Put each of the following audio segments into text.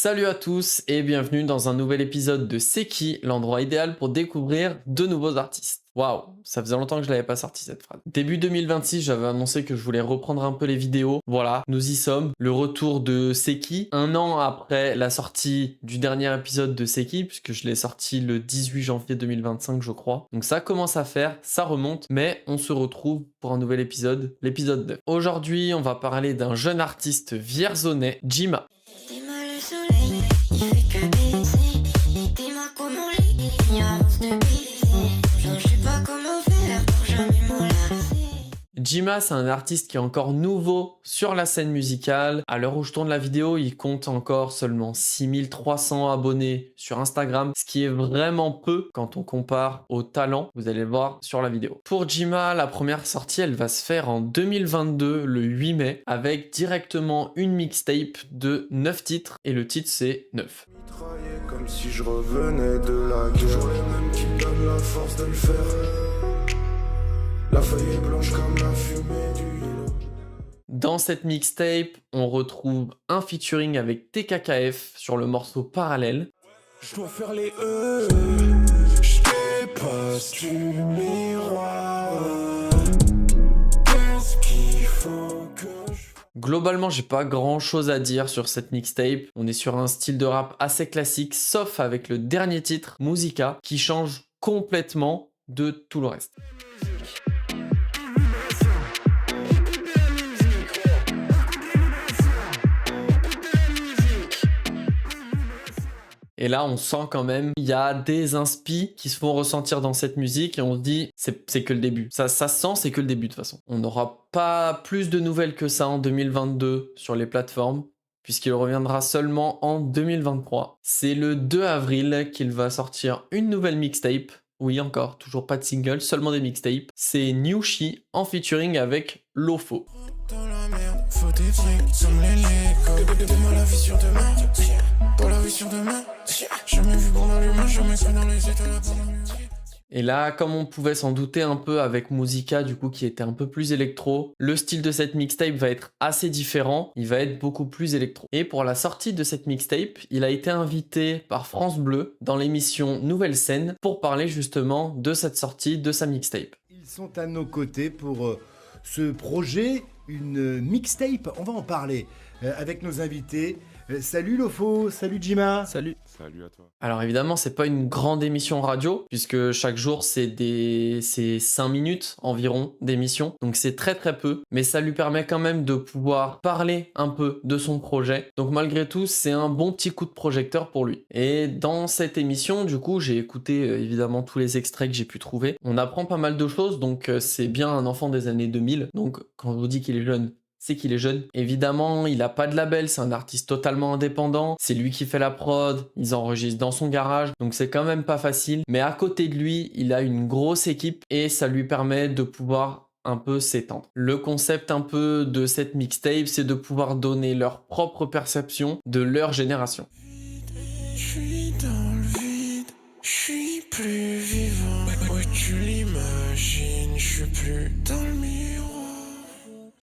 Salut à tous et bienvenue dans un nouvel épisode de C'est qui, l'endroit idéal pour découvrir de nouveaux artistes. Waouh, ça faisait longtemps que je l'avais pas sorti cette phrase. Début 2026, j'avais annoncé que je voulais reprendre un peu les vidéos. Voilà, nous y sommes. Le retour de C'est qui, un an après la sortie du dernier épisode de C'est qui, puisque je l'ai sorti le 18 janvier 2025, je crois. Donc ça commence à faire, ça remonte, mais on se retrouve pour un nouvel épisode, l'épisode 9. Aujourd'hui, on va parler d'un jeune artiste vierzonais, Jima. Dis-moi le soleil, il fait que baiser. Dis-moi comment l'ignorance ne baiser. Je sais pas comment faire pour jamais m'en lasser. Jima, c'est un artiste qui est encore nouveau sur la scène musicale. À l'heure où je tourne la vidéo, il compte encore seulement 6300 abonnés sur Instagram, ce qui est vraiment peu quand on compare au talent, vous allez le voir sur la vidéo. Pour Jima, la première sortie, elle va se faire en 2022, le 8 mai, avec directement une mixtape de 9 titres, et le titre c'est 9. Mitraillé comme si je revenais de la guerre. Toujours les mêmes qui me donnent la force de le faire. La feuille est blanche comme la fumée du yellow. Dans cette mixtape, on retrouve un featuring avec TKKF sur le morceau Parallèle. Je dois faire les je dépasse du miroir. Qu'est-ce qu'il faut que je... Globalement, j'ai pas grand chose à dire sur cette mixtape. On est sur un style de rap assez classique, sauf avec le dernier titre, Musica, qui change complètement de tout le reste. Et là, on sent quand même, il y a des inspi qui se font ressentir dans cette musique et on se dit, c'est que le début. Ça se sent, c'est que le début de toute façon. On n'aura pas plus de nouvelles que ça en 2022 sur les plateformes, puisqu'il reviendra seulement en 2023. C'est le 2 avril qu'il va sortir une nouvelle mixtape. Oui, encore, toujours pas de single, seulement des mixtapes. C'est Newshi en featuring avec Lofo. Dans la merde, faut des trucs, comme les Legos. Donne-moi la vie sur demain, pour la vie sur demain. Jamais vu bon dans l'humain, jamais cru dans les états pour la musique. Et là, comme on pouvait s'en douter un peu avec Musica, du coup, qui était un peu plus électro, le style de cette mixtape va être assez différent, il va être beaucoup plus électro. Et pour la sortie de cette mixtape, il a été invité par France Bleu dans l'émission Nouvelle Scène pour parler justement de cette sortie de sa mixtape. Ils sont à nos côtés pour ce projet, une mixtape. On va en parler avec nos invités. Salut Lofo, salut Jima. Salut. Salut à toi. Alors évidemment, c'est pas une grande émission radio, puisque chaque jour c'est 5 minutes environ d'émission, donc c'est très très peu, mais ça lui permet quand même de pouvoir parler un peu de son projet. Donc malgré tout, c'est un bon petit coup de projecteur pour lui. Et dans cette émission, du coup, j'ai écouté évidemment tous les extraits que j'ai pu trouver. On apprend pas mal de choses, donc c'est bien un enfant des années 2000. Donc quand je vous dis qu'il est jeune, c'est qu'il est jeune. Évidemment, il a pas de label, c'est un artiste totalement indépendant. C'est lui qui fait la prod, ils enregistrent dans son garage, donc c'est quand même pas facile. Mais à côté de lui, il a une grosse équipe et ça lui permet de pouvoir un peu s'étendre. Le concept un peu de cette mixtape, c'est de pouvoir donner leur propre perception de leur génération. Je suis dans le vide, je suis plus vivant. Ouais, tu l'imagines, je suis plus dans le miroir.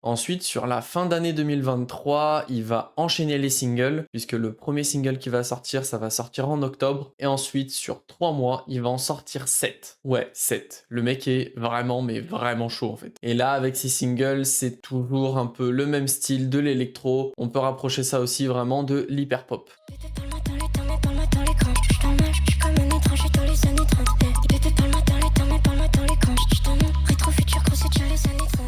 Ensuite, sur la fin d'année 2023, il va enchaîner les singles, puisque le premier single qui va sortir, ça va sortir en octobre. Et ensuite, sur 3 mois, il va en sortir 7. Ouais, 7. Le mec est vraiment, mais vraiment chaud en fait. Et là, avec ses singles, c'est toujours un peu le même style de l'électro. On peut rapprocher ça aussi vraiment de l'hyperpop. T'étais pas le matin, les temps, mais pas le matin, l'écran. Je t'en mets, je suis comme un étranger dans les années 30. Il était pas le matin, les temps, mais pas le matin, l'écran. Je t'en mets, rétro futur, gros, c'est déjà les années 30.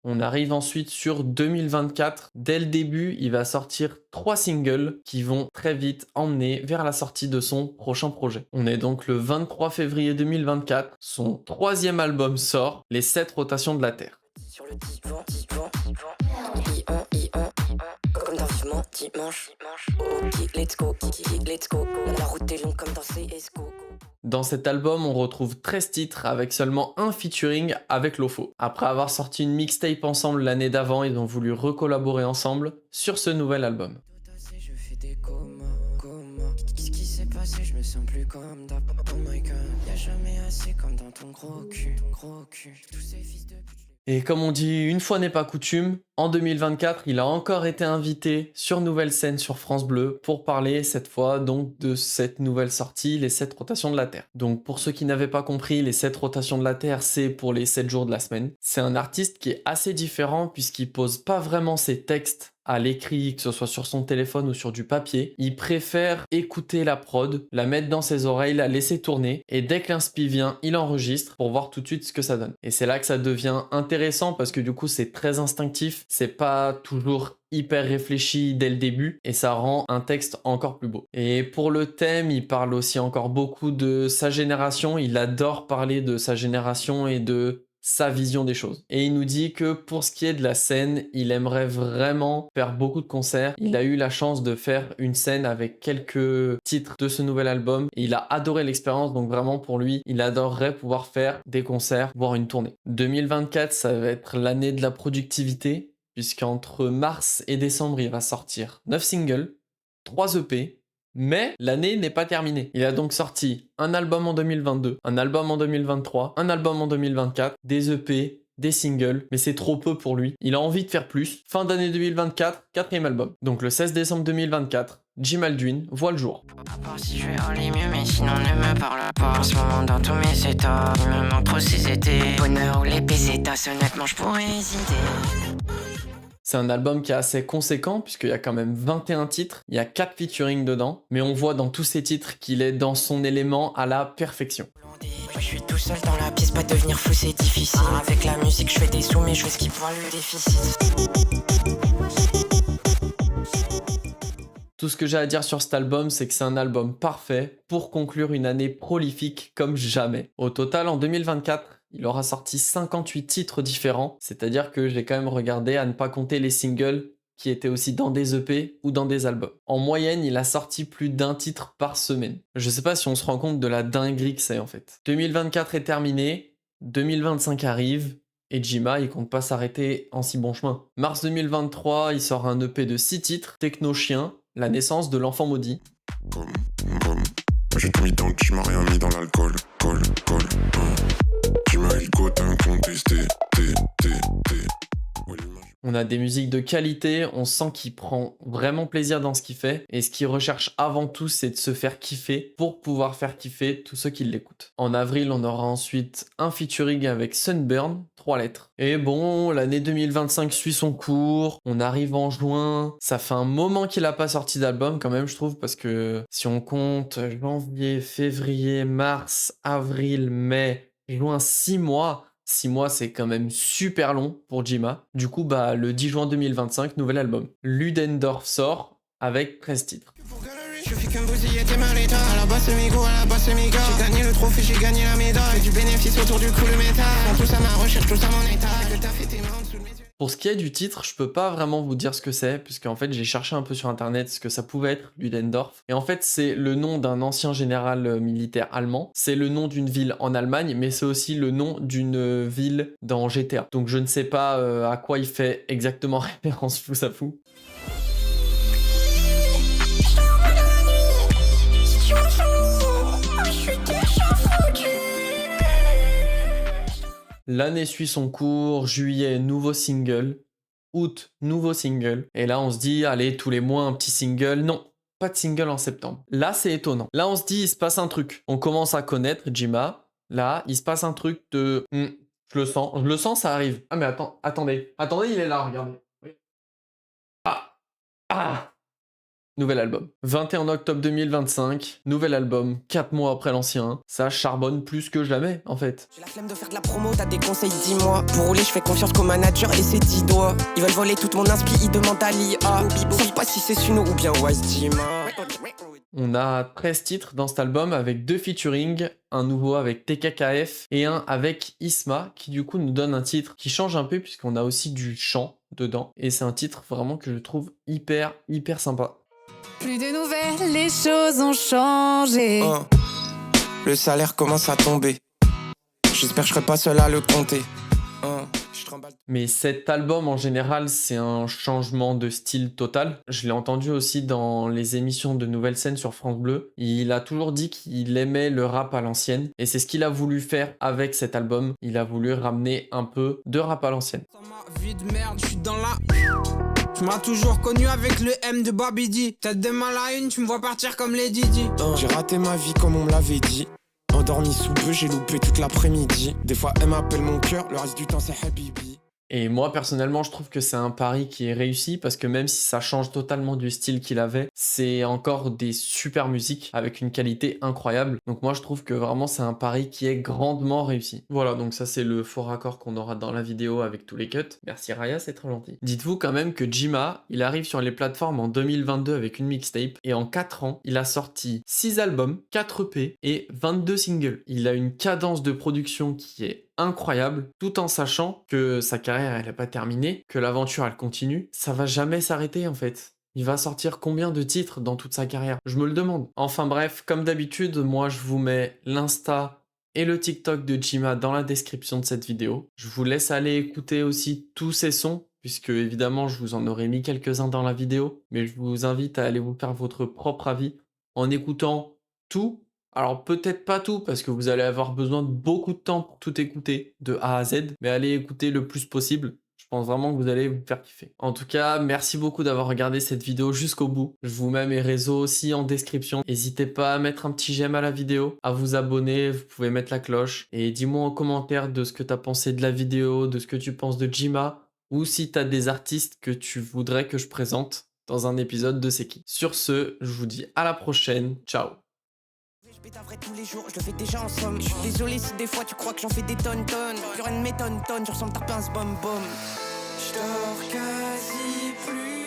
On arrive ensuite sur 2024. Dès le début, il va sortir 3 singles qui vont très vite emmener vers la sortie de son prochain projet. On est donc le 23 février 2024. Son 3e album sort, Les 7 rotations de la Terre. Sur le divan, comme dans Vivement Dimanche. Ok, let's go, let's go. La route est longue comme dans CSGO. Dans cet album, on retrouve 13 titres avec seulement un featuring avec Lofo. Après avoir sorti une mixtape ensemble l'année d'avant, ils ont voulu recollaborer ensemble sur ce nouvel album. Je fais des comas. Qu'est-ce qui s'est passé? Je me sens plus comme d'hab. Oh my god, y'a jamais assez comme dans ton gros cul. Tous ces fils de pute. Et comme on dit, une fois n'est pas coutume, en 2024, il a encore été invité sur Nouvelle Scène sur France Bleu pour parler cette fois donc de cette nouvelle sortie, les 7 rotations de la Terre. Donc pour ceux qui n'avaient pas compris, les 7 rotations de la Terre, c'est pour les 7 jours de la semaine. C'est un artiste qui est assez différent puisqu'il pose pas vraiment ses textes à l'écrit, que ce soit sur son téléphone ou sur du papier. Il préfère écouter la prod, la mettre dans ses oreilles, la laisser tourner, et dès que l'inspi vient, il enregistre pour voir tout de suite ce que ça donne. Et c'est là que ça devient intéressant parce que du coup c'est très instinctif, c'est pas toujours hyper réfléchi dès le début et ça rend un texte encore plus beau. Et pour le thème, il parle aussi encore beaucoup de sa génération, il adore parler de sa génération et de sa vision des choses. Et il nous dit que pour ce qui est de la scène, il aimerait vraiment faire beaucoup de concerts. Il a eu la chance de faire une scène avec quelques titres de ce nouvel album et il a adoré l'expérience, donc vraiment pour lui, il adorerait pouvoir faire des concerts, voire une tournée. 2024, ça va être l'année de la productivité, puisqu'entre mars et décembre, il va sortir 9 singles, 3 EP, mais l'année n'est pas terminée. Il a donc sorti un album en 2022, un album en 2023, un album en 2024, des EP, des singles, mais c'est trop peu pour lui. Il a envie de faire plus. Fin d'année 2024, 4e album. Donc le 16 décembre 2024, Jim Alduin voit le jour. À part si je vais aller mieux, mais sinon ne me parle pas. En ce moment dans tous mes états, il me manque trop ces étés. Bonheur ou les pesetas, honnêtement je pourrais hésiter. C'est un album qui est assez conséquent puisqu'il y a quand même 21 titres, il y a 4 featuring dedans, mais on voit dans tous ces titres qu'il est dans son élément à la perfection. Je suis tout seul dans la pièce, pas devenir fou c'est difficile. Avec la musique je fais des sous mais je fais ce qui voit le déficit. Tout ce que j'ai à dire sur cet album, c'est que c'est un album parfait pour conclure une année prolifique comme jamais. Au total, en 2024, il aura sorti 58 titres différents, c'est-à-dire que j'ai quand même regardé à ne pas compter les singles qui étaient aussi dans des EP ou dans des albums. En moyenne, il a sorti plus d'un titre par semaine. Je sais pas si on se rend compte de la dinguerie que c'est en fait. 2024 est terminé, 2025 arrive, et Jima, il compte pas s'arrêter en si bon chemin. Mars 2023, il sort un EP de 6 titres, Techno Chien, la naissance de l'enfant maudit. J'ai tout mis dans le tu m'as rien mis dans l'alcool, col. Tu m'as eu le côté incontesté, On a des musiques de qualité, on sent qu'il prend vraiment plaisir dans ce qu'il fait et ce qu'il recherche avant tout c'est de se faire kiffer pour pouvoir faire kiffer tous ceux qui l'écoutent. En avril on aura ensuite un featuring avec Sunburn, 3 lettres. Et bon, l'année 2025 suit son cours, on arrive en juin, ça fait un moment qu'il a pas sorti d'album quand même je trouve parce que si on compte janvier, février, mars, avril, mai, juin, 6 mois... 6 mois, c'est quand même super long pour Jima. Du coup, le 10 juin 2025, nouvel album. Ludendorff sort avec 13 titres. Je fais qu'un bousiller tes maleta. À la basse migo, à la basse miga. J'ai gagné le trophée, j'ai gagné la médaille. Du bénéfice autour du cou le métal. Tout ça ma recherche, tout ça mon état. Que t'as fait tes mains en dessous de mes yeux. Pour ce qui est du titre, je peux pas vraiment vous dire ce que c'est, puisqu'en fait j'ai cherché un peu sur internet ce que ça pouvait être, Ludendorff. Et en fait c'est le nom d'un ancien général militaire allemand, c'est le nom d'une ville en Allemagne, mais c'est aussi le nom d'une ville dans GTA. Donc je ne sais pas à quoi il fait exactement référence, fou ça fout. L'année suit son cours, juillet, nouveau single, août, nouveau single. Et là, on se dit, allez, tous les mois, un petit single. Non, pas de single en septembre. Là, c'est étonnant. Là, on se dit, il se passe un truc. On commence à connaître Jima. Là, il se passe un truc de... je le sens, ça arrive. Ah, mais attendez, il est là, regardez. Oui. Nouvel album. 21 octobre 2025, nouvel album, 4 mois après l'ancien. Ça charbonne plus que jamais, en fait. J'ai la flemme de faire de la promo, t'as des conseils, dis-moi. Pour rouler, je fais confiance qu'au manager et ses 10 doigts. Ils veulent voler toute mon inspi, ils demandent à l'IA. Savent pas si c'est Suno ou bien Wise Jima. On a 13 titres dans cet album avec 2 featuring, un nouveau avec TKKF et un avec Isma qui du coup nous donne un titre qui change un peu puisqu'on a aussi du chant dedans. Et c'est un titre vraiment que je trouve hyper sympa. Plus de nouvelles, les choses ont changé. Le salaire commence à tomber. J'espère que je serai pas seul à le compter. Mais cet album en général, c'est un changement de style total. Je l'ai entendu aussi dans les émissions de Nouvelle Scène sur France Bleu. Il a toujours dit qu'il aimait le rap à l'ancienne. Et c'est ce qu'il a voulu faire avec cet album. Il a voulu ramener un peu de rap à l'ancienne. Dans ma vie de merde, je suis dans la... Tu m'as toujours connu avec le M de Babidi. Tête de mal à une, tu me vois partir comme les Didi. J'ai raté ma vie comme on me l'avait dit. Endormi sous peu, j'ai loupé toute l'après-midi. Des fois, elle m'appelle mon cœur, le reste du temps, c'est Habibi. Et moi, personnellement, je trouve que c'est un pari qui est réussi parce que même si ça change totalement du style qu'il avait, c'est encore des super musiques avec une qualité incroyable. Donc moi, je trouve que vraiment, c'est un pari qui est grandement réussi. Voilà, donc ça, c'est le faux raccord qu'on aura dans la vidéo avec tous les cuts. Merci Raya, c'est très gentil. Dites-vous quand même que Jima, il arrive sur les plateformes en 2022 avec une mixtape et en 4 ans, il a sorti 6 albums, 4 EP et 22 singles. Il a une cadence de production qui est incroyable, tout en sachant que sa carrière elle n'est pas terminée, que l'aventure elle continue, ça va jamais s'arrêter en fait. Il va sortir combien de titres dans toute sa carrière? Je me le demande. Enfin bref, comme d'habitude, moi je vous mets l'Insta et le TikTok de Jima dans la description de cette vidéo. Je vous laisse aller écouter aussi tous ses sons, puisque évidemment je vous en aurais mis quelques-uns dans la vidéo, mais je vous invite à aller vous faire votre propre avis en écoutant tout. Alors peut-être pas tout parce que vous allez avoir besoin de beaucoup de temps pour tout écouter de A à Z, mais allez écouter le plus possible. Je pense vraiment que vous allez vous faire kiffer. En tout cas, merci beaucoup d'avoir regardé cette vidéo jusqu'au bout. Je vous mets mes réseaux aussi en description. N'hésitez pas à mettre un petit j'aime à la vidéo, à vous abonner, vous pouvez mettre la cloche. Et dis-moi en commentaire de ce que tu as pensé de la vidéo, de ce que tu penses de Jima, ou si tu as des artistes que tu voudrais que je présente dans un épisode de C'est qui. Sur ce, je vous dis à la prochaine. Ciao. Je pète vrai tous les jours, je le fais déjà en somme. Je suis désolé si des fois tu crois que j'en fais des tonnes. Plus rien ne m'étonne, je ressemble taper un bom bom. Je dors quasi plus.